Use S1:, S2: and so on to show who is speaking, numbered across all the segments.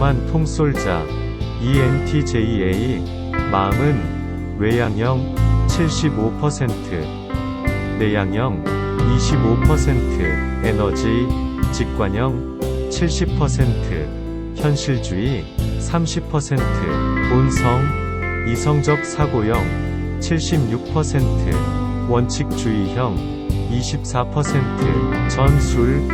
S1: 나만 통솔자 ENTJA 마음은 외향형 75%, 내향형 25%, 에너지 직관형 70%, 현실주의 30%, 본성 이성적 사고형 76%, 원칙주의형 24%, 전술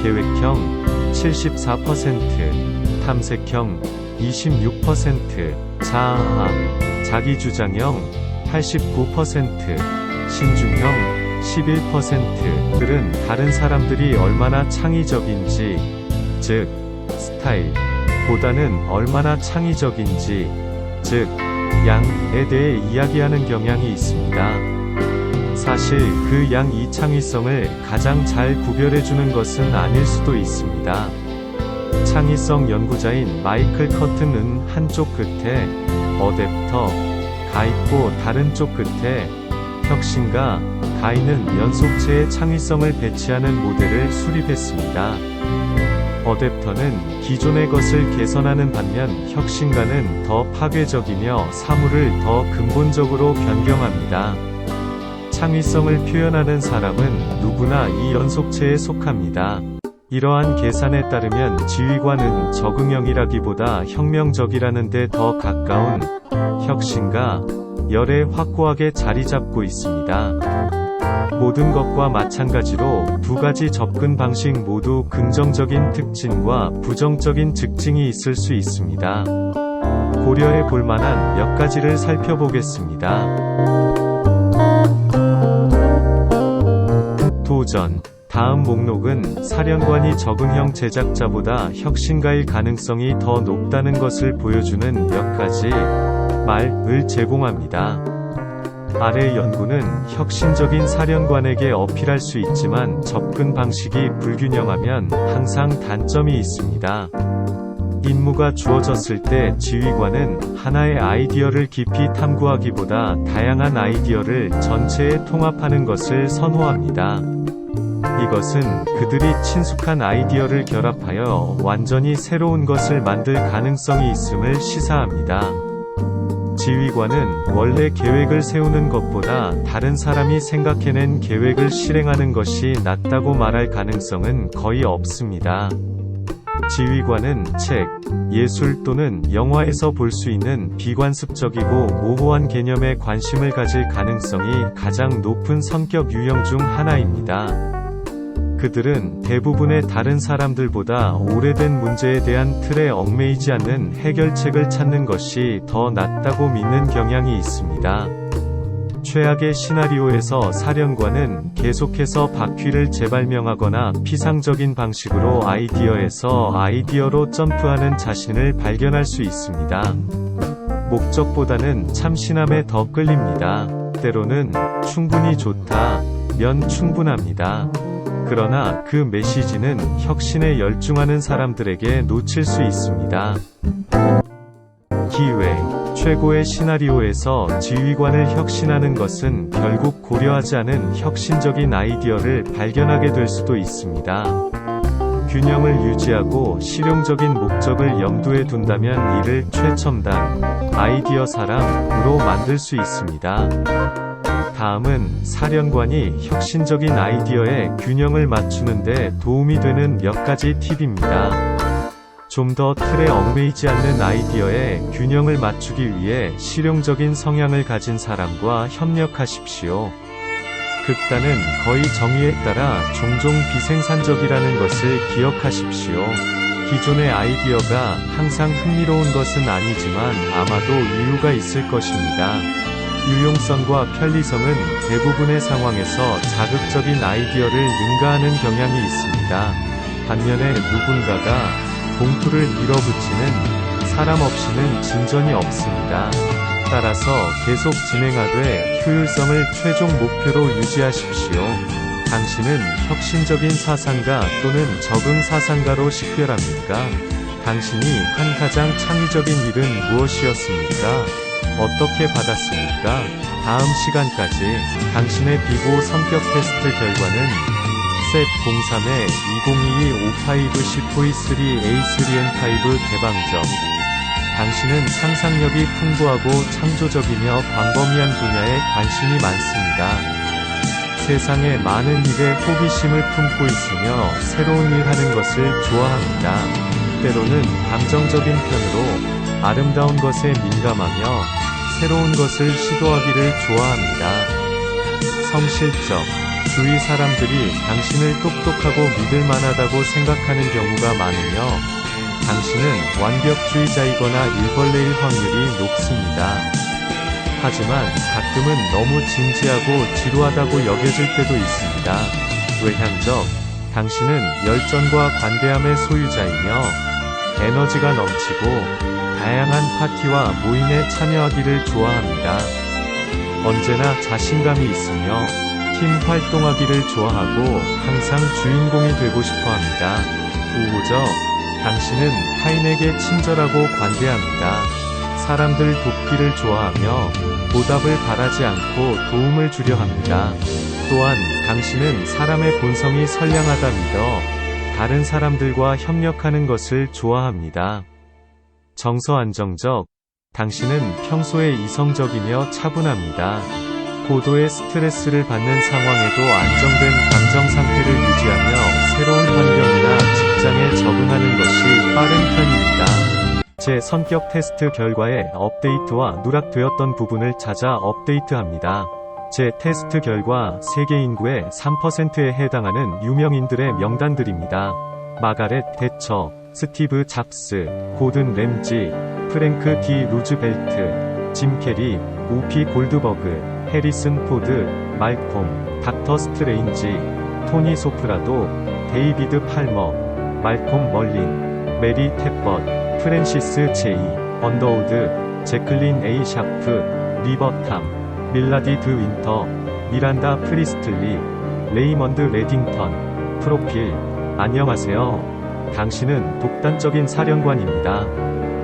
S1: 계획형 74%, 탐색형 26%, 자아 자기주장형 89%, 신중형 11%들은 다른 사람들이 얼마나 창의적인지, 즉 스타일보다는 얼마나 창의적인지, 즉 양에 대해 이야기하는 경향이 있습니다. 사실 그 양 이 창의성을 가장 잘 구별해주는 것은 아닐 수도 있습니다. 창의성 연구자인 마이클 커튼은 한쪽 끝에 어댑터 가 있고 다른 쪽 끝에 혁신가 가 있는 연속체의 창의성을 배치하는 모델을 수립했습니다. 어댑터는 기존의 것을 개선하는 반면 혁신가는 더 파괴적이며 사물을 더 근본적으로 변경합니다. 창의성을 표현하는 사람은 누구나 이 연속체에 속합니다. 이러한 계산에 따르면 지휘관은 적응형이라기보다 혁명적이라는 데 더 가까운 혁신가 열에 확고하게 자리 잡고 있습니다. 모든 것과 마찬가지로 두 가지 접근 방식 모두 긍정적인 특징과 부정적인 특징이 있을 수 있습니다. 고려해 볼 만한 몇 가지를 살펴보겠습니다. 도전. 다음 목록은 사령관이 적응형 제작자보다 혁신가일 가능성이 더 높다는 것을 보여주는 몇 가지 말을 제공합니다. 아래 연구는 혁신적인 사령관에게 어필할 수 있지만 접근 방식이 불균형하면 항상 단점이 있습니다. 임무가 주어졌을 때 지휘관은 하나의 아이디어를 깊이 탐구하기보다 다양한 아이디어를 전체에 통합하는 것을 선호합니다. 이것은 그들이 친숙한 아이디어를 결합하여 완전히 새로운 것을 만들 가능성이 있음을 시사합니다. 지휘관은 원래 계획을 세우는 것보다 다른 사람이 생각해낸 계획을 실행하는 것이 낫다고 말할 가능성은 거의 없습니다. 지휘관은 책, 예술 또는 영화에서 볼 수 있는 비관습적이고 모호한 개념에 관심을 가질 가능성이 가장 높은 성격 유형 중 하나입니다. 그들은 대부분의 다른 사람들보다 오래된 문제에 대한 틀에 얽매이지 않는 해결책을 찾는 것이 더 낫다고 믿는 경향이 있습니다. 최악의 시나리오에서 사령관은 계속해서 바퀴를 재발명하거나 피상적인 방식으로 아이디어에서 아이디어로 점프하는 자신을 발견할 수 있습니다. 목적보다는 참신함에 더 끌립니다. 때로는 충분히 좋다면 충분합니다. 그러나 그 메시지는 혁신에 열중하는 사람들에게 놓칠 수 있습니다. 기회. 최고의 시나리오에서 지휘관을 혁신하는 것은 결국 고려하지 않은 혁신적인 아이디어를 발견하게 될 수도 있습니다. 균형을 유지하고 실용적인 목적을 염두에 둔다면 이를 최첨단 아이디어 사람으로 만들 수 있습니다. 다음은 사령관이 혁신적인 아이디어에 균형을 맞추는데 도움이 되는 몇 가지 팁입니다. 좀 더 틀에 얽매이지 않는 아이디어에 균형을 맞추기 위해 실용적인 성향을 가진 사람과 협력하십시오. 극단은 거의 정의에 따라 종종 비생산적이라는 것을 기억하십시오. 기존의 아이디어가 항상 흥미로운 것은 아니지만 아마도 이유가 있을 것입니다. 유용성과 편리성은 대부분의 상황에서 자극적인 아이디어를 능가하는 경향이 있습니다. 반면에 누군가가 봉투를 밀어붙이는 사람 없이는 진전이 없습니다. 따라서 계속 진행하되 효율성을 최종 목표로 유지하십시오. 당신은 혁신적인 사상가 또는 적응 사상가로 식별합니까? 당신이 한 가장 창의적인 일은 무엇이었습니까? 어떻게 받았습니까? 다음 시간까지 당신의 비고 성격 테스트 결과는 Z03의 2022-55C.3A3N5 개방적. 당신은 상상력이 풍부하고 창조적이며 광범위한 분야에 관심이 많습니다. 세상에 많은 일에 호기심을 품고 있으며 새로운 일 하는 것을 좋아합니다. 때로는 감정적인 편으로 아름다운 것에 민감하며 새로운 것을 시도하기를 좋아합니다. 성실적. 주위 사람들이 당신을 똑똑하고 믿을만하다고 생각하는 경우가 많으며 당신은 완벽주의자이거나 일벌레일 확률이 높습니다. 하지만 가끔은 너무 진지하고 지루하다고 여겨질 때도 있습니다. 외향적. 당신은 열정과 관대함의 소유자이며 에너지가 넘치고 다양한 파티와 모임에 참여하기를 좋아합니다. 언제나 자신감이 있으며 팀 활동하기를 좋아하고 항상 주인공이 되고 싶어 합니다. 우호적. 당신은 타인에게 친절하고 관대합니다. 사람들 돕기를 좋아하며 보답을 바라지 않고 도움을 주려 합니다. 또한 당신은 사람의 본성이 선량하다 믿어 다른 사람들과 협력하는 것을 좋아합니다. 정서 안정적. 당신은 평소에 이성적이며 차분합니다. 고도의 스트레스를 받는 상황에도 안정된 감정 상태를 유지하며 새로운 환경이나 직장에 적응하는 것이 빠른 편입니다. 제 성격 테스트 결과에 업데이트와 누락되었던 부분을 찾아 업데이트합니다. 제 테스트 결과 세계 인구의 3%에 해당하는 유명인들의 명단들입니다. 마가렛 대처, 스티브 잡스, 고든 램지, 프랭크 디 루즈벨트, 짐 캐리, 우피 골드버그, 해리슨 포드, 말콤, 닥터 스트레인지, 토니 소프라도, 데이비드 팔머, 말콤 멀린, 메리 탭벗, 프랜시스 제이, 언더우드, 제클린 에이 샤프, 리버탐, 밀라디 드 윈터, 미란다 프리스틀리, 레이먼드 레딩턴. 프로필. 안녕하세요. 당신은 독단적인 사령관입니다.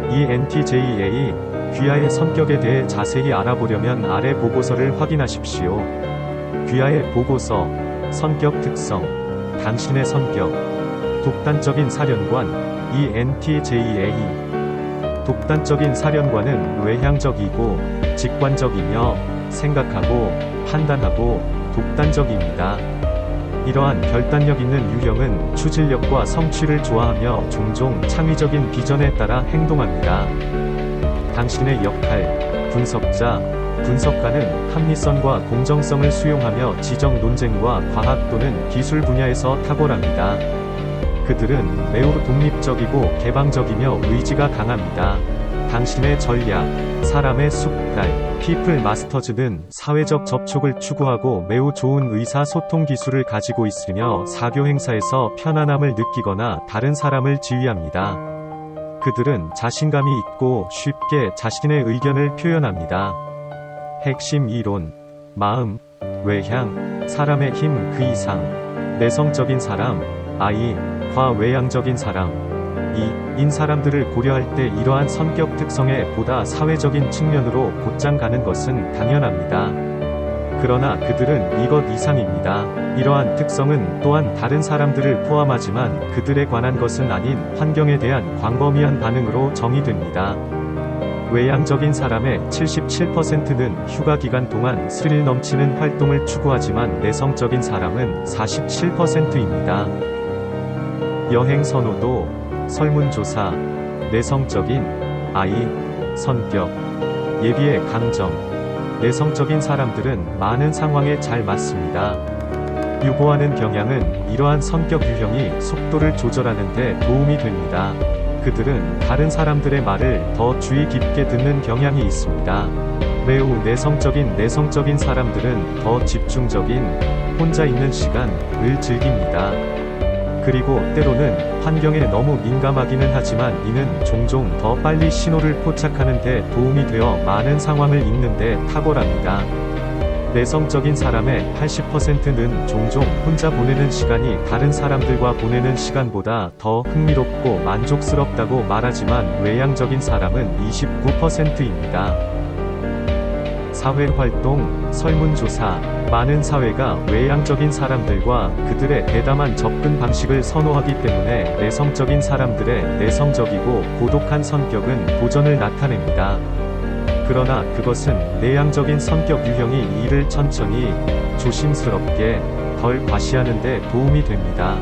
S1: ENTJA. 귀하의 성격에 대해 자세히 알아보려면 아래 보고서를 확인하십시오. 귀하의 보고서. 성격 특성. 당신의 성격. 독단적인 사령관. ENTJA. 독단적인 사령관은 외향적이고 직관적이며 생각하고 판단하고 독단적입니다. 이러한 결단력 있는 유형은 추진력과 성취를 좋아하며 종종 창의적인 비전에 따라 행동합니다. 당신의 역할. 분석자. 분석가는 합리성과 공정성을 수용하며 지적 논쟁과 과학 또는 기술 분야에서 탁월합니다. 그들은 매우 독립적이고 개방적이며 의지가 강합니다. 당신의 전략. 사람의 숲달. 피플 마스터즈는 사회적 접촉을 추구하고 매우 좋은 의사소통 기술을 가지고 있으며 사교 행사에서 편안함을 느끼거나 다른 사람을 지휘합니다. 그들은 자신감이 있고 쉽게 자신의 의견을 표현합니다. 핵심 이론. 마음. 외향. 사람의 힘 그 이상. 내성적인 사람. I. 과외향적인 사람. 인 사람들을 고려할 때 이러한 성격 특성에 보다 사회적인 측면으로 곧장 가는 것은 당연합니다. 그러나 그들은 이것 이상입니다. 이러한 특성은 또한 다른 사람들을 포함하지만 그들에 관한 것은 아닌 환경에 대한 광범위한 반응으로 정의됩니다. 외향적인 사람의 77%는 휴가 기간 동안 스릴 넘치는 활동을 추구하지만 내성적인 사람은 47%입니다. 여행 선호도. 설문조사. 내성적인 I. 성격. 예비의 강점. 내성적인 사람들은 많은 상황에 잘 맞습니다. 유보하는 경향은 이러한 성격 유형이 속도를 조절하는 데 도움이 됩니다. 그들은 다른 사람들의 말을 더 주의 깊게 듣는 경향이 있습니다. 매우 내성적인 사람들은 더 집중적인, 혼자 있는 시간을 즐깁니다. 그리고 때로는 환경에 너무 민감하기는 하지만 이는 종종 더 빨리 신호를 포착하는 데 도움이 되어 많은 상황을 읽는 데 탁월합니다. 내성적인 사람의 80%는 종종 혼자 보내는 시간이 다른 사람들과 보내는 시간보다 더 흥미롭고 만족스럽다고 말하지만 외향적인 사람은 29%입니다. 사회활동, 설문조사. 많은 사회가 외향적인 사람들과 그들의 대담한 접근 방식을 선호하기 때문에 내성적인 사람들의 내성적이고 고독한 성격은 도전을 나타냅니다. 그러나 그것은 내향적인 성격 유형이 일을 천천히, 조심스럽게, 덜 과시하는 데 도움이 됩니다.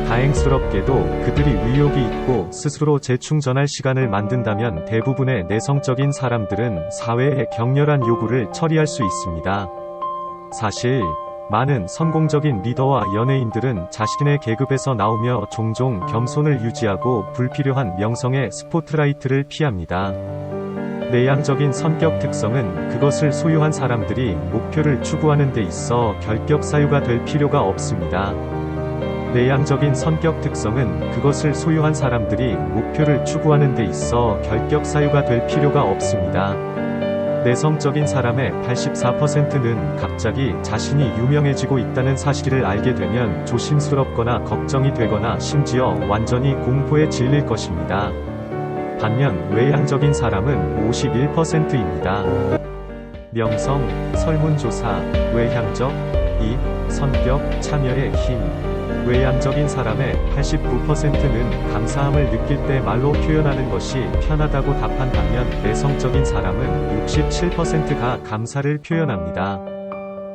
S1: 다행스럽게도 그들이 의욕이 있고 스스로 재충전할 시간을 만든다면 대부분의 내성적인 사람들은 사회의 격렬한 요구를 처리할 수 있습니다. 사실, 많은 성공적인 리더와 연예인들은 자신의 계급에서 나오며 종종 겸손을 유지하고 불필요한 명성의 스포트라이트를 피합니다. 내향적인 성격 특성은 그것을 소유한 사람들이 목표를 추구하는 데 있어 결격 사유가 될 필요가 없습니다. 내향적인 성격 특성은 그것을 소유한 사람들이 목표를 추구하는 데 있어 결격 사유가 될 필요가 없습니다. 내성적인 사람의 84%는 갑자기 자신이 유명해지고 있다는 사실을 알게 되면 조심스럽거나 걱정이 되거나 심지어 완전히 공포에 질릴 것입니다. 반면 외향적인 사람은 51%입니다. 명성, 설문조사, 외향적, 성격, 참여의 힘. 외향적인 사람의 89%는 감사함을 느낄 때 말로 표현하는 것이 편하다고 답한 반면 내성적인 사람은 67%가 감사를 표현합니다.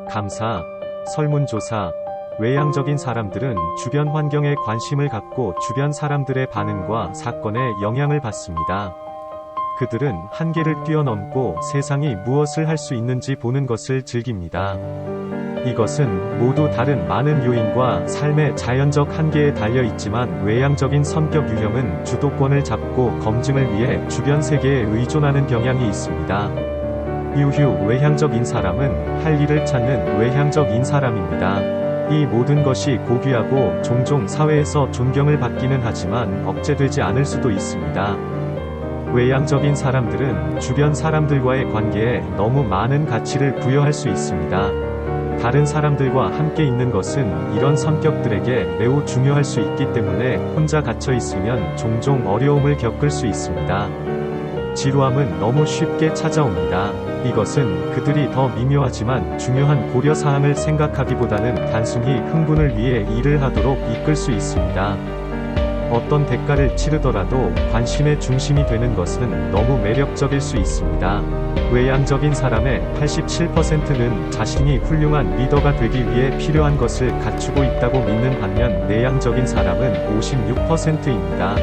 S1: 감사, 설문조사. 외향적인 사람들은 주변 환경에 관심을 갖고 주변 사람들의 반응과 사건에 영향을 받습니다. 그들은 한계를 뛰어넘고 세상이 무엇을 할 수 있는지 보는 것을 즐깁니다. 이것은 모두 다른 많은 요인과 삶의 자연적 한계에 달려 있지만 외향적인 성격 유형은 주도권을 잡고 검증을 위해 주변 세계에 의존하는 경향이 있습니다. 유휴 외향적인 사람은 할 일을 찾는 외향적인 사람입니다. 이 모든 것이 고귀하고 종종 사회에서 존경을 받기는 하지만 억제되지 않을 수도 있습니다. 외향적인 사람들은 주변 사람들과의 관계에 너무 많은 가치를 부여할 수 있습니다. 다른 사람들과 함께 있는 것은 이런 성격들에게 매우 중요할 수 있기 때문에 혼자 갇혀 있으면 종종 어려움을 겪을 수 있습니다. 지루함은 너무 쉽게 찾아옵니다. 이것은 그들이 더 미묘하지만 중요한 고려사항을 생각하기보다는 단순히 흥분을 위해 일을 하도록 이끌 수 있습니다. 어떤 대가를 치르더라도 관심의 중심이 되는 것은 너무 매력적일 수 있습니다. 외향적인 사람의 87%는 자신이 훌륭한 리더가 되기 위해 필요한 것을 갖추고 있다고 믿는 반면 내향적인 사람은 56%입니다.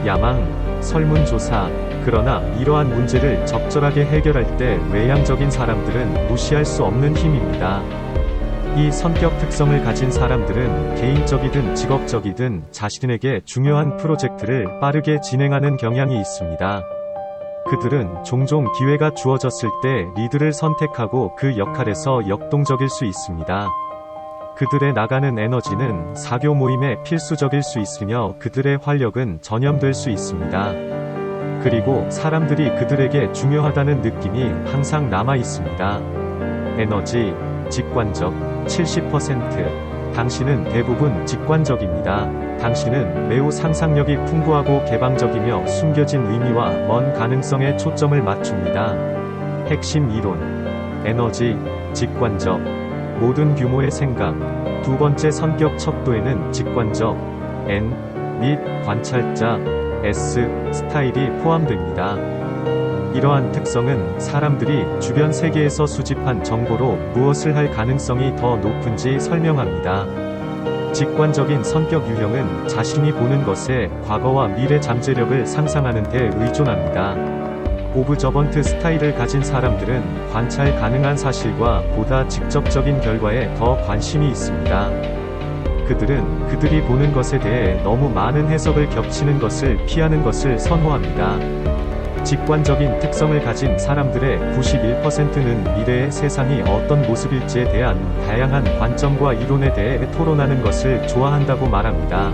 S1: 야망, 설문조사. 그러나 이러한 문제를 적절하게 해결할 때 외향적인 사람들은 무시할 수 없는 힘입니다. 이 성격 특성을 가진 사람들은 개인적이든 직업적이든 자신에게 중요한 프로젝트를 빠르게 진행하는 경향이 있습니다. 그들은 종종 기회가 주어졌을 때 리드를 선택하고 그 역할에서 역동적일 수 있습니다. 그들의 나가는 에너지는 사교 모임에 필수적일 수 있으며 그들의 활력은 전염될 수 있습니다. 그리고 사람들이 그들에게 중요하다는 느낌이 항상 남아 있습니다. 에너지, 직관적, 70%. 당신은 대부분 직관적입니다. 당신은 매우 상상력이 풍부하고 개방적이며 숨겨진 의미와 먼 가능성에 초점을 맞춥니다. 핵심 이론. 에너지, 직관적. 모든 규모의 생각. 두 번째 성격 척도에는 직관적, N, 및 관찰자, S, 스타일이 포함됩니다. 이러한 특성은 사람들이 주변 세계에서 수집한 정보로 무엇을 할 가능성이 더 높은지 설명합니다. 직관적인 성격 유형은 자신이 보는 것에 과거와 미래 잠재력을 상상하는 데 의존합니다. 오브저번트 스타일을 가진 사람들은 관찰 가능한 사실과 보다 직접적인 결과에 더 관심이 있습니다. 그들은 그들이 보는 것에 대해 너무 많은 해석을 겹치는 것을 피하는 것을 선호합니다. 직관적인 특성을 가진 사람들의 91%는 미래의 세상이 어떤 모습일지에 대한 다양한 관점과 이론에 대해 토론하는 것을 좋아한다고 말합니다.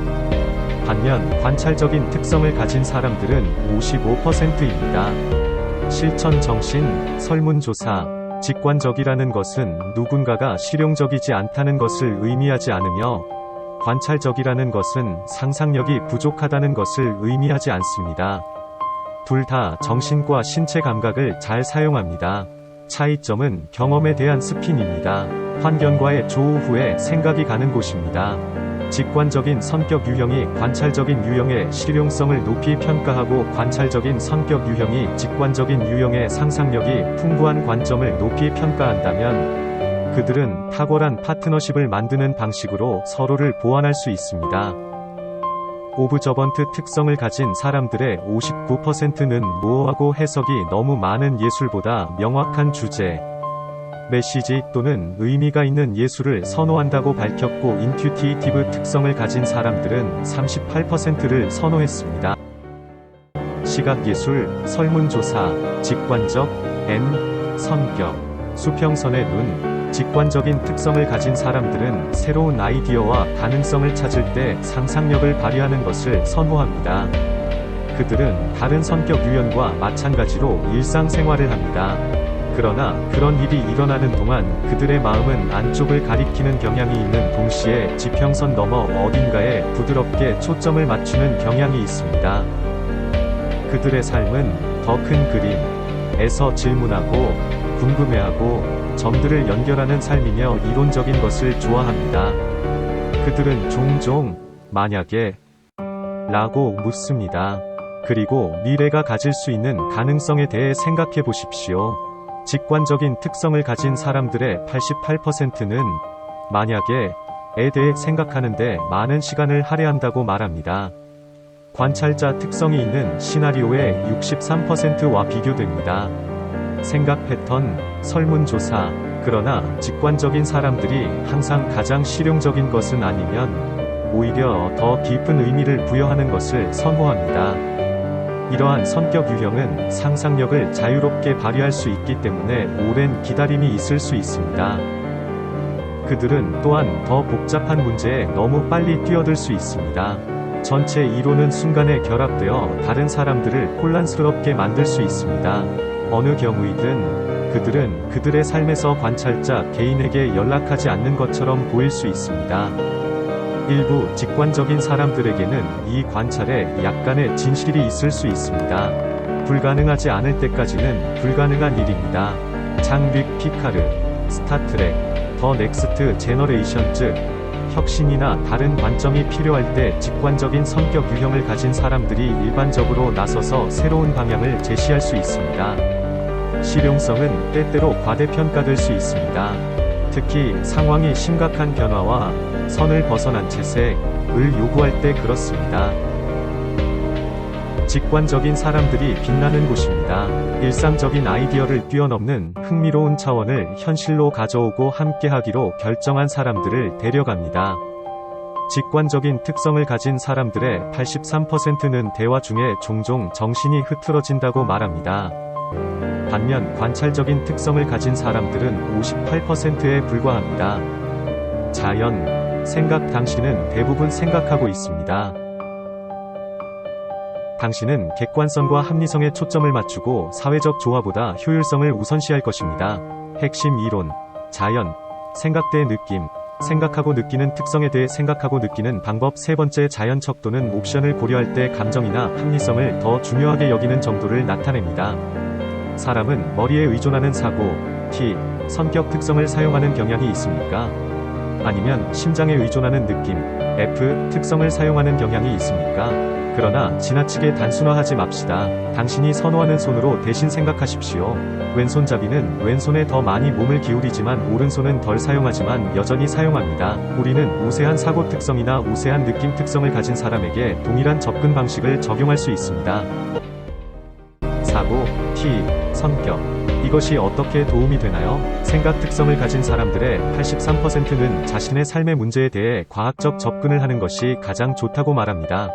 S1: 반면 관찰적인 특성을 가진 사람들은 55%입니다. 실천 정신, 설문조사. 직관적이라는 것은 누군가가 실용적이지 않다는 것을 의미하지 않으며, 관찰적이라는 것은 상상력이 부족하다는 것을 의미하지 않습니다. 둘 다 정신과 신체 감각을 잘 사용합니다. 차이점은 경험에 대한 스핀입니다. 환경과의 조우 후에 생각이 가는 곳입니다. 직관적인 성격 유형이 관찰적인 유형의 실용성을 높이 평가하고 관찰적인 성격 유형이 직관적인 유형의 상상력이 풍부한 관점을 높이 평가한다면 그들은 탁월한 파트너십을 만드는 방식으로 서로를 보완할 수 있습니다. 오브저번트 특성을 가진 사람들의 59%는 모호하고 해석이 너무 많은 예술보다 명확한 주제, 메시지 또는 의미가 있는 예술을 선호한다고 밝혔고 인튜티티브 특성을 가진 사람들은 38%를 선호했습니다. 시각예술, 설문조사, 직관적, N, 성격, 수평선의 눈, 직관적인 특성을 가진 사람들은 새로운 아이디어와 가능성을 찾을 때 상상력을 발휘하는 것을 선호합니다. 그들은 다른 성격 유형과 마찬가지로 일상생활을 합니다. 그러나 그런 일이 일어나는 동안 그들의 마음은 안쪽을 가리키는 경향이 있는 동시에 지평선 너머 어딘가에 부드럽게 초점을 맞추는 경향이 있습니다. 그들의 삶은 더 큰 그림에서 질문하고 궁금해하고 점들을 연결하는 삶이며 이론적인 것을 좋아합니다. 그들은 종종 만약에 라고 묻습니다. 그리고 미래가 가질 수 있는 가능성에 대해 생각해 보십시오. 직관적인 특성을 가진 사람들의 88%는 만약에에 대해 생각하는데 많은 시간을 할애한다고 말합니다. 관찰자 특성이 있는 시나리오의 63%와 비교됩니다. 생각 패턴, 설문조사. 그러나 직관적인 사람들이 항상 가장 실용적인 것은 아니면 오히려 더 깊은 의미를 부여하는 것을 선호합니다. 이러한 성격 유형은 상상력을 자유롭게 발휘할 수 있기 때문에 오랜 기다림이 있을 수 있습니다. 그들은 또한 더 복잡한 문제에 너무 빨리 뛰어들 수 있습니다. 전체 이론은 순간에 결합되어 다른 사람들을 혼란스럽게 만들 수 있습니다. 어느 경우이든 그들은 그들의 삶에서 관찰자 개인에게 연락하지 않는 것처럼 보일 수 있습니다. 일부 직관적인 사람들에게는 이 관찰에 약간의 진실이 있을 수 있습니다. 불가능하지 않을 때까지는 불가능한 일입니다. 장릭 피카르, 스타트렉, 더 넥스트 제너레이션 즉 혁신이나 다른 관점이 필요할 때 직관적인 성격 유형을 가진 사람들이 일반적으로 나서서 새로운 방향을 제시할 수 있습니다. 실용성은 때때로 과대평가될 수 있습니다. 특히 상황이 심각한 변화와 선을 벗어난 채색을 요구할 때 그렇습니다. 직관적인 사람들이 빛나는 곳입니다. 일상적인 아이디어를 뛰어넘는 흥미로운 차원을 현실로 가져오고 함께하기로 결정한 사람들을 데려갑니다. 직관적인 특성을 가진 사람들의 83%는 대화 중에 종종 정신이 흐트러진다고 말합니다. 반면 관찰적인 특성을 가진 사람들은 58%에 불과합니다. 자연, 생각 당신은 대부분 생각하고 있습니다. 당신은 객관성과 합리성에 초점을 맞추고 사회적 조화보다 효율성을 우선시할 것입니다. 핵심 이론, 자연, 생각대의 느낌, 생각하고 느끼는 특성에 대해 생각하고 느끼는 방법. 세 번째, 자연 척도는 옵션을 고려할 때 감정이나 합리성을 더 중요하게 여기는 정도를 나타냅니다. 사람은 머리에 의존하는 사고, T, 성격 특성을 사용하는 경향이 있습니까? 아니면 심장에 의존하는 느낌, F, 특성을 사용하는 경향이 있습니까? 그러나 지나치게 단순화하지 맙시다. 당신이 선호하는 손으로 대신 생각하십시오. 왼손잡이는 왼손에 더 많이 몸을 기울이지만 오른손은 덜 사용하지만 여전히 사용합니다. 우리는 우세한 사고 특성이나 우세한 느낌 특성을 가진 사람에게 동일한 접근 방식을 적용할 수 있습니다. 사고, T, 성격. 이것이 어떻게 도움이 되나요? 생각 특성을 가진 사람들의 83%는 자신의 삶의 문제에 대해 과학적 접근을 하는 것이 가장 좋다고 말합니다.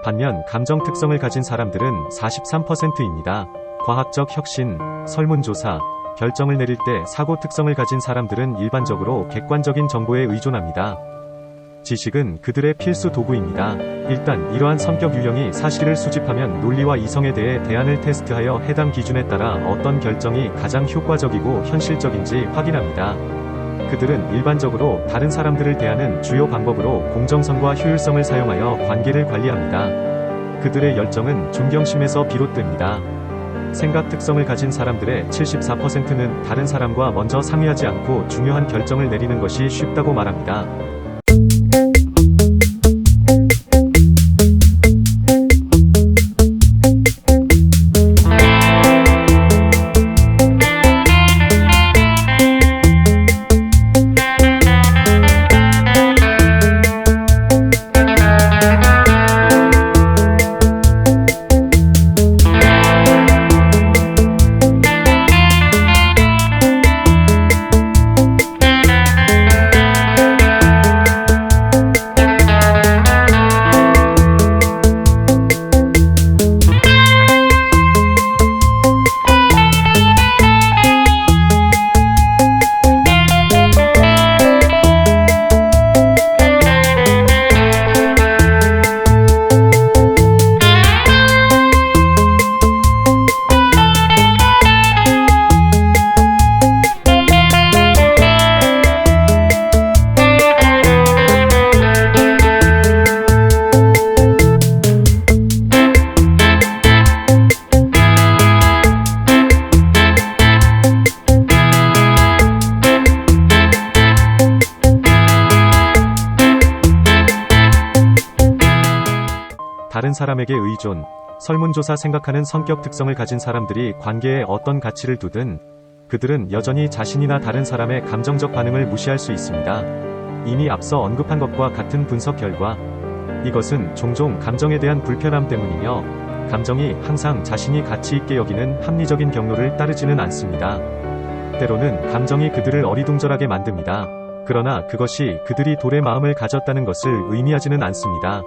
S1: 반면 감정 특성을 가진 사람들은 43%입니다. 과학적 혁신, 설문조사, 결정을 내릴 때 사고 특성을 가진 사람들은 일반적으로 객관적인 정보에 의존합니다. 지식은 그들의 필수 도구입니다. 일단 이러한 성격 유형이 사실을 수집하면 논리와 이성에 대해 대안을 테스트하여 해당 기준에 따라 어떤 결정이 가장 효과적이고 현실적인지 확인합니다. 그들은 일반적으로 다른 사람들을 대하는 주요 방법으로 공정성과 효율성을 사용하여 관계를 관리합니다. 그들의 열정은 존경심에서 비롯됩니다. 생각 특성을 가진 사람들의 74%는 다른 사람과 먼저 상의하지 않고 중요한 결정을 내리는 것이 쉽다고 말합니다. 다른 사람에게 의존, 설문조사 생각하는 성격 특성을 가진 사람들이 관계에 어떤 가치를 두든 그들은 여전히 자신이나 다른 사람의 감정적 반응을 무시할 수 있습니다. 이미 앞서 언급한 것과 같은 분석 결과, 이것은 종종 감정에 대한 불편함 때문이며 감정이 항상 자신이 가치 있게 여기는 합리적인 경로를 따르지는 않습니다. 때로는 감정이 그들을 어리둥절하게 만듭니다. 그러나 그것이 그들이 돌의 마음을 가졌다는 것을 의미하지는 않습니다.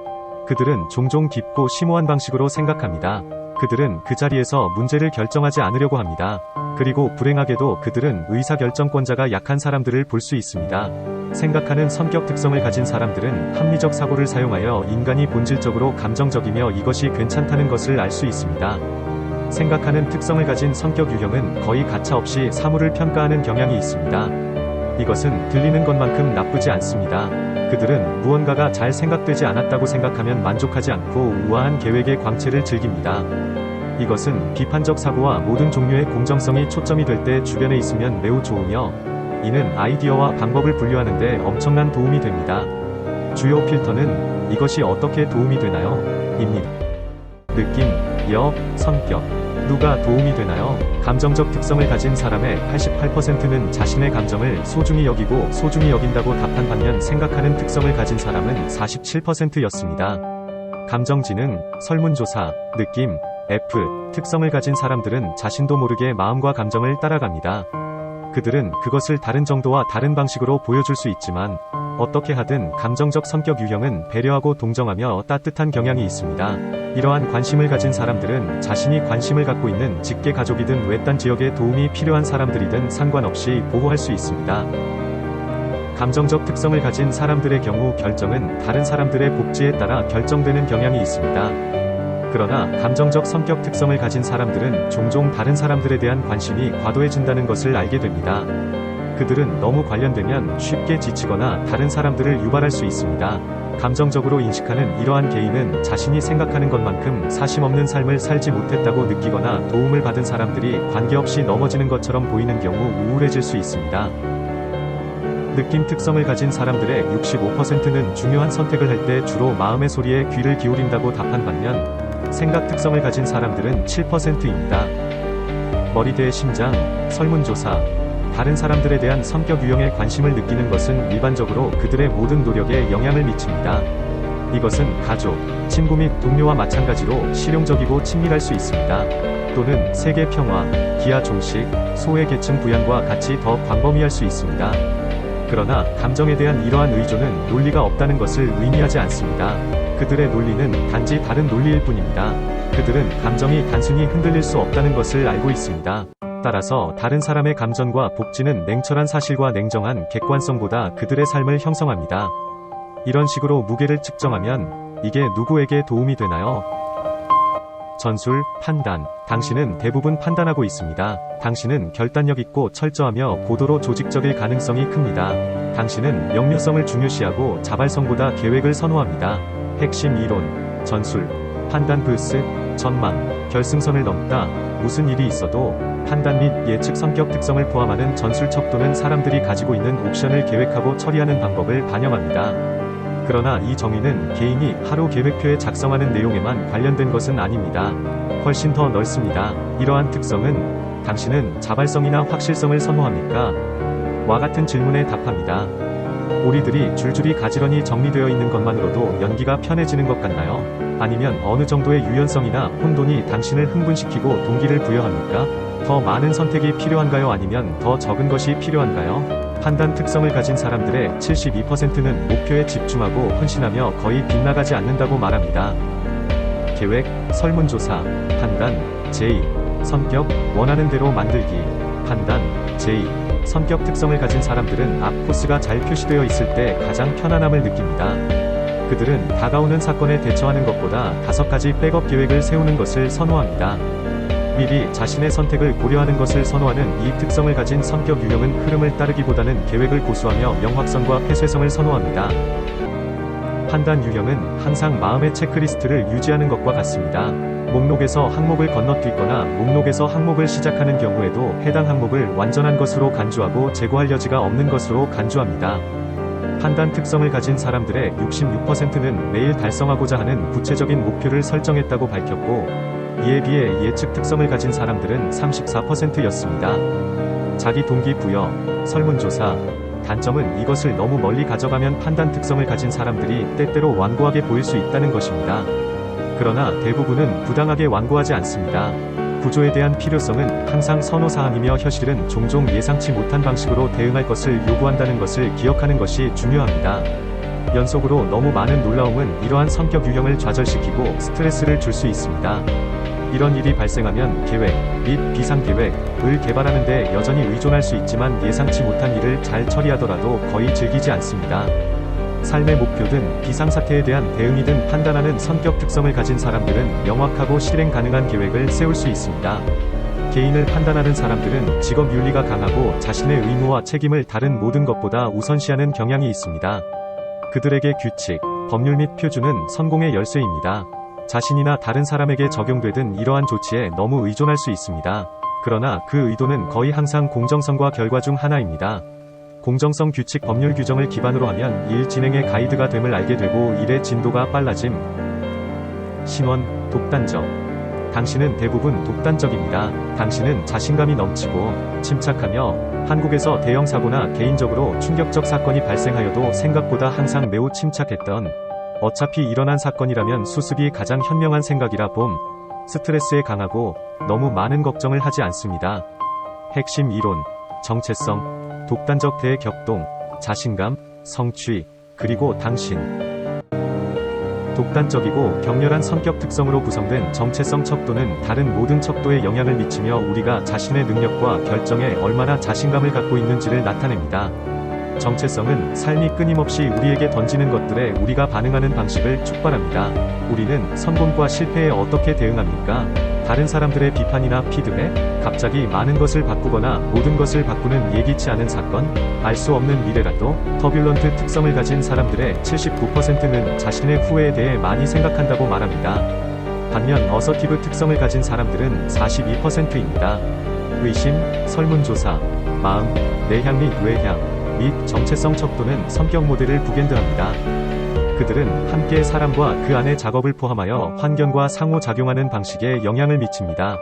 S1: 그들은 종종 깊고 심오한 방식으로 생각합니다. 그들은 그 자리에서 문제를 결정하지 않으려고 합니다. 그리고 불행하게도 그들은 의사결정권자가 약한 사람들을 볼 수 있습니다. 생각하는 성격 특성을 가진 사람들은 합리적 사고를 사용하여 인간이 본질적으로 감정적이며 이것이 괜찮다는 것을 알 수 있습니다. 생각하는 특성을 가진 성격 유형은 거의 가차없이 사물을 평가하는 경향이 있습니다. 이것은 들리는 것만큼 나쁘지 않습니다. 그들은 무언가가 잘 생각되지 않았다고 생각하면 만족하지 않고 우아한 계획의 광채를 즐깁니다. 이것은 비판적 사고와 모든 종류의 공정성이 초점이 될 때 주변에 있으면 매우 좋으며, 이는 아이디어와 방법을 분류하는 데 엄청난 도움이 됩니다. 주요 필터는 이것이 어떻게 도움이 되나요? 입니다. 느낌, 역, 성격. 누가 도움이 되나요? 감정적 특성을 가진 사람의 88%는 자신의 감정을 소중히 여기고 소중히 여긴다고 답한 반면 생각하는 특성을 가진 사람은 47%였습니다. 감정지능, 설문조사, 느낌, F, 특성을 가진 사람들은 자신도 모르게 마음과 감정을 따라갑니다. 그들은 그것을 다른 정도와 다른 방식으로 보여줄 수 있지만, 어떻게 하든 감정적 성격 유형은 배려하고 동정하며 따뜻한 경향이 있습니다. 이러한 관심을 가진 사람들은 자신이 관심을 갖고 있는 직계 가족이든 외딴 지역에 도움이 필요한 사람들이든 상관없이 보호할 수 있습니다. 감정적 특성을 가진 사람들의 경우 결정은 다른 사람들의 복지에 따라 결정되는 경향이 있습니다. 그러나 감정적 성격 특성을 가진 사람들은 종종 다른 사람들에 대한 관심이 과도해진다는 것을 알게 됩니다. 그들은 너무 관련되면 쉽게 지치거나 다른 사람들을 유발할 수 있습니다. 감정적으로 인식하는 이러한 개인은 자신이 생각하는 것만큼 사심없는 삶을 살지 못했다고 느끼거나 도움을 받은 사람들이 관계없이 넘어지는 것처럼 보이는 경우 우울해질 수 있습니다. 느낌 특성을 가진 사람들의 65%는 중요한 선택을 할 때 주로 마음의 소리에 귀를 기울인다고 답한 반면, 생각 특성을 가진 사람들은 7%입니다. 머리대의 심장, 설문조사. 다른 사람들에 대한 성격 유형에 관심을 느끼는 것은 일반적으로 그들의 모든 노력에 영향을 미칩니다. 이것은 가족, 친구 및 동료와 마찬가지로 실용적이고 친밀할 수 있습니다. 또는 세계 평화, 기하 종식, 소외 계층 부양과 같이 더 광범위할 수 있습니다. 그러나 감정에 대한 이러한 의존은 논리가 없다는 것을 의미하지 않습니다. 그들의 논리는 단지 다른 논리일 뿐입니다. 그들은 감정이 단순히 흔들릴 수 없다는 것을 알고 있습니다. 따라서 다른 사람의 감정과 복지는 냉철한 사실과 냉정한 객관성보다 그들의 삶을 형성합니다. 이런 식으로 무게를 측정하면 이게 누구에게 도움이 되나요? 전술, 판단. 당신은 대부분 판단하고 있습니다. 당신은 결단력 있고 철저하며 고도로 조직적일 가능성이 큽니다. 당신은 명료성을 중요시하고 자발성보다 계획을 선호합니다. 핵심 이론, 전술. 판단 vs 전망, 결승선을 넘다. 무슨 일이 있어도 판단 및 예측 성격 특성을 포함하는 전술 척도는 사람들이 가지고 있는 옵션을 계획하고 처리하는 방법을 반영합니다. 그러나 이 정의는 개인이 하루 계획표에 작성하는 내용에만 관련된 것은 아닙니다. 훨씬 더 넓습니다. 이러한 특성은 당신은 자발성이나 확실성을 선호합니까? 와 같은 질문에 답합니다. 오리들이 줄줄이 가지런히 정리되어 있는 것만으로도 연기가 편해지는 것 같나요? 아니면 어느 정도의 유연성이나 혼돈이 당신을 흥분시키고 동기를 부여합니까? 더 많은 선택이 필요한가요? 아니면 더 적은 것이 필요한가요? 판단 특성을 가진 사람들의 72%는 목표에 집중하고 헌신하며 거의 빗나가지 않는다고 말합니다. 계획, 설문조사, 판단, J, 성격, 원하는 대로 만들기, 판단, J, 성격 특성을 가진 사람들은 앞 코스가 잘 표시되어 있을 때 가장 편안함을 느낍니다. 그들은 다가오는 사건에 대처하는 것보다 5가지 백업 계획을 세우는 것을 선호합니다. 미리 자신의 선택을 고려하는 것을 선호하는 이 특성을 가진 성격 유형은 흐름을 따르기보다는 계획을 고수하며 명확성과 폐쇄성을 선호합니다. 판단 유형은 항상 마음의 체크리스트를 유지하는 것과 같습니다. 목록에서 항목을 건너뛰거나 목록에서 항목을 시작하는 경우에도 해당 항목을 완전한 것으로 간주하고 재고할 여지가 없는 것으로 간주합니다. 판단 특성을 가진 사람들의 66%는 매일 달성하고자 하는 구체적인 목표를 설정했다고 밝혔고, 이에 비해 예측 특성을 가진 사람들은 34%였습니다. 자기 동기부여, 설문조사. 단점은 이것을 너무 멀리 가져가면 판단 특성을 가진 사람들이 때때로 완고하게 보일 수 있다는 것입니다. 그러나 대부분은 부당하게 완고하지 않습니다. 구조에 대한 필요성은 항상 선호사항이며 현실은 종종 예상치 못한 방식으로 대응할 것을 요구한다는 것을 기억하는 것이 중요합니다. 연속으로 너무 많은 놀라움은 이러한 성격 유형을 좌절시키고 스트레스를 줄 수 있습니다. 이런 일이 발생하면 계획 및 비상계획을 개발하는 데 여전히 의존할 수 있지만 예상치 못한 일을 잘 처리하더라도 거의 즐기지 않습니다. 삶의 목표든 비상사태에 대한 대응이든 판단하는 성격 특성을 가진 사람들은 명확하고 실행 가능한 계획을 세울 수 있습니다. 개인을 판단하는 사람들은 직업 윤리가 강하고 자신의 의무와 책임을 다른 모든 것보다 우선시하는 경향이 있습니다. 그들에게 규칙, 법률 및 표준은 성공의 열쇠입니다. 자신이나 다른 사람에게 적용되든 이러한 조치에 너무 의존할 수 있습니다. 그러나 그 의도는 거의 항상 공정성과 결과 중 하나입니다. 공정성 규칙 법률 규정을 기반으로 하면 일 진행의 가이드가 됨을 알게 되고 일의 진도가 빨라짐. 신원, 독단적. 당신은 대부분 독단적입니다. 당신은 자신감이 넘치고 침착하며 한국에서 대형 사고나 개인적으로 충격적 사건이 발생하여도 생각보다 항상 매우 침착했던, 어차피 일어난 사건이라면 수습이 가장 현명한 생각이라 봄. 스트레스에 강하고 너무 많은 걱정을 하지 않습니다. 핵심 이론, 정체성, 독단적 대격동, 자신감, 성취, 그리고 당신. 독단적이고 격렬한 성격 특성으로 구성된 정체성 척도는 다른 모든 척도에 영향을 미치며 우리가 자신의 능력과 결정에 얼마나 자신감을 갖고 있는지를 나타냅니다. 정체성은 삶이 끊임없이 우리에게 던지는 것들에 우리가 반응하는 방식을 촉발합니다. 우리는 성공과 실패에 어떻게 대응합니까? 다른 사람들의 비판이나 피드백, 갑자기 많은 것을 바꾸거나 모든 것을 바꾸는 예기치 않은 사건, 알 수 없는 미래라도. 터뷸런트 특성을 가진 사람들의 79%는 자신의 후회에 대해 많이 생각한다고 말합니다. 반면 어서티브 특성을 가진 사람들은 42%입니다. 의심, 설문조사, 마음, 내향 및 외향 및 정체성 척도는 성격 모델을 북엔드합니다. 그들은 함께 사람과 그 안의 작업을 포함하여 환경과 상호작용하는 방식에 영향을 미칩니다.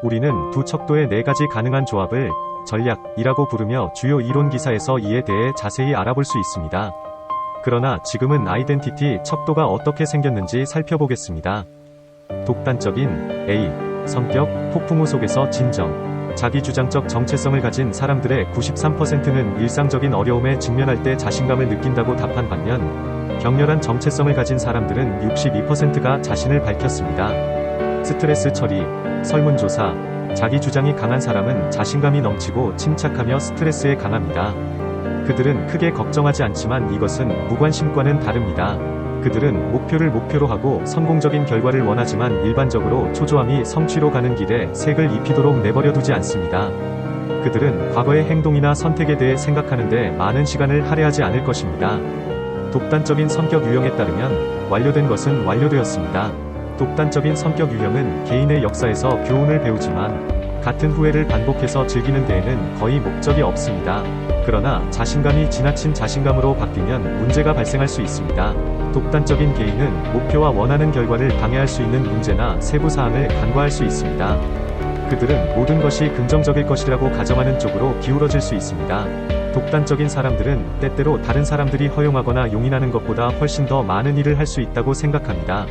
S1: 우리는 두 척도의 4가지 가능한 조합을 전략이라고 부르며 주요 이론 기사에서 이에 대해 자세히 알아볼 수 있습니다. 그러나 지금은 아이덴티티 척도가 어떻게 생겼는지 살펴보겠습니다. 독단적인 A, 성격, 폭풍우 속에서 진정. 자기주장적 정체성을 가진 사람들의 93%는 일상적인 어려움에 직면할 때 자신감을 느낀다고 답한 반면, 격렬한 정체성을 가진 사람들은 62%가 자신을 밝혔습니다. 스트레스 처리, 설문조사. 자기 주장이 강한 사람은 자신감이 넘치고 침착하며 스트레스에 강합니다. 그들은 크게 걱정하지 않지만 이것은 무관심과는 다릅니다. 그들은 목표를 목표로 하고 성공적인 결과를 원하지만 일반적으로 초조함이 성취로 가는 길에 색을 입히도록 내버려두지 않습니다. 그들은 과거의 행동이나 선택에 대해 생각하는데 많은 시간을 할애하지 않을 것입니다. 독단적인 성격 유형에 따르면 완료된 것은 완료되었습니다. 독단적인 성격 유형은 개인의 역사에서 교훈을 배우지만 같은 후회를 반복해서 즐기는 데에는 거의 목적이 없습니다. 그러나 자신감이 지나친 자신감으로 바뀌면 문제가 발생할 수 있습니다. 독단적인 개인은 목표와 원하는 결과를 방해할 수 있는 문제나 세부 사항을 간과할 수 있습니다. 그들은 모든 것이 긍정적일 것이라고 가정하는 쪽으로 기울어질 수 있습니다. 독단적인 사람들은 때때로 다른 사람들이 허용하거나 용인하는 것보다 훨씬 더 많은 일을 할 수 있다고 생각합니다.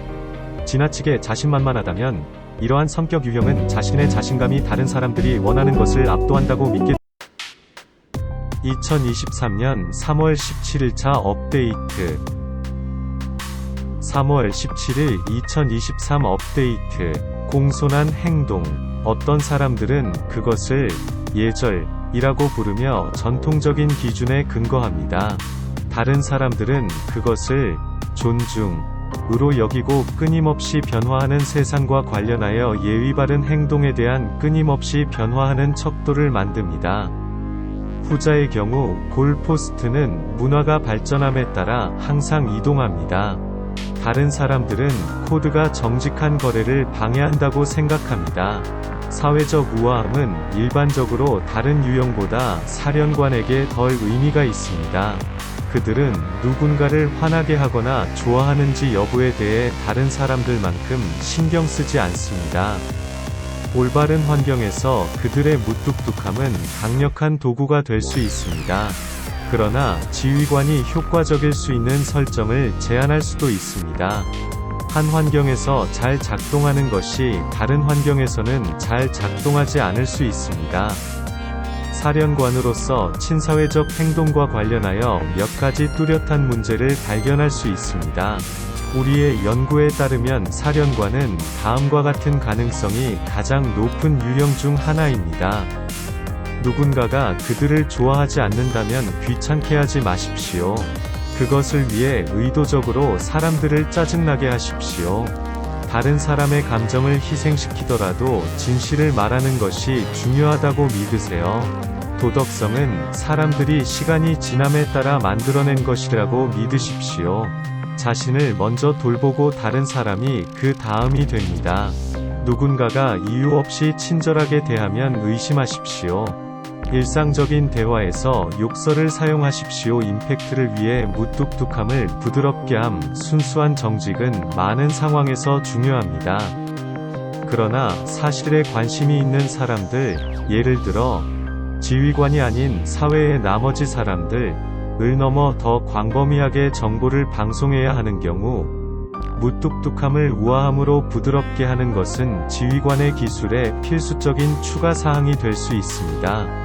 S1: 지나치게 자신만만하다면 이러한 성격 유형은 자신의 자신감이 다른 사람들이 원하는 것을 압도한다고 믿게 2023년 3월 17일차 업데이트 3월 17일 2023 업데이트 공손한 행동 어떤 사람들은 그것을 예절이라고 부르며 전통적인 기준에 근거합니다. 다른 사람들은 그것을 존중으로 여기고 끊임없이 변화하는 세상과 관련하여 예의 바른 행동에 대한 끊임없이 변화하는 척도를 만듭니다. 후자의 경우 골포스트는 문화가 발전함에 따라 항상 이동합니다. 다른 사람들은 코드가 정직한 거래를 방해한다고 생각합니다. 사회적 우아함은 일반적으로 다른 유형보다 사령관에게 덜 의미가 있습니다. 그들은 누군가를 화나게 하거나 좋아하는지 여부에 대해 다른 사람들만큼 신경 쓰지 않습니다. 올바른 환경에서 그들의 무뚝뚝함은 강력한 도구가 될 수 있습니다. 그러나 지휘관이 효과적일 수 있는 설정을 제한할 수도 있습니다. 한 환경에서 잘 작동하는 것이 다른 환경에서는 잘 작동하지 않을 수 있습니다. 사령관으로서 친사회적 행동과 관련하여 몇 가지 뚜렷한 문제를 발견할 수 있습니다. 우리의 연구에 따르면 사령관은 다음과 같은 가능성이 가장 높은 유형 중 하나입니다. 누군가가 그들을 좋아하지 않는다면 귀찮게 하지 마십시오. 그것을 위해 의도적으로 사람들을 짜증나게 하십시오. 다른 사람의 감정을 희생시키더라도 진실을 말하는 것이 중요하다고 믿으세요. 도덕성은 사람들이 시간이 지남에 따라 만들어낸 것이라고 믿으십시오. 자신을 먼저 돌보고 다른 사람이 그 다음이 됩니다. 누군가가 이유 없이 친절하게 대하면 의심하십시오. 일상적인 대화에서 욕설을 사용하십시오. 임팩트를 위해 무뚝뚝함을 부드럽게 함. 순수한 정직은 많은 상황에서 중요합니다. 그러나 사실에 관심이 있는 사람들, 예를 들어 지휘관이 아닌 사회의 나머지 사람들을 넘어 더 광범위하게 정보를 방송해야 하는 경우 무뚝뚝함을 우아함으로 부드럽게 하는 것은 지휘관의 기술의 필수적인 추가 사항이 될 수 있습니다.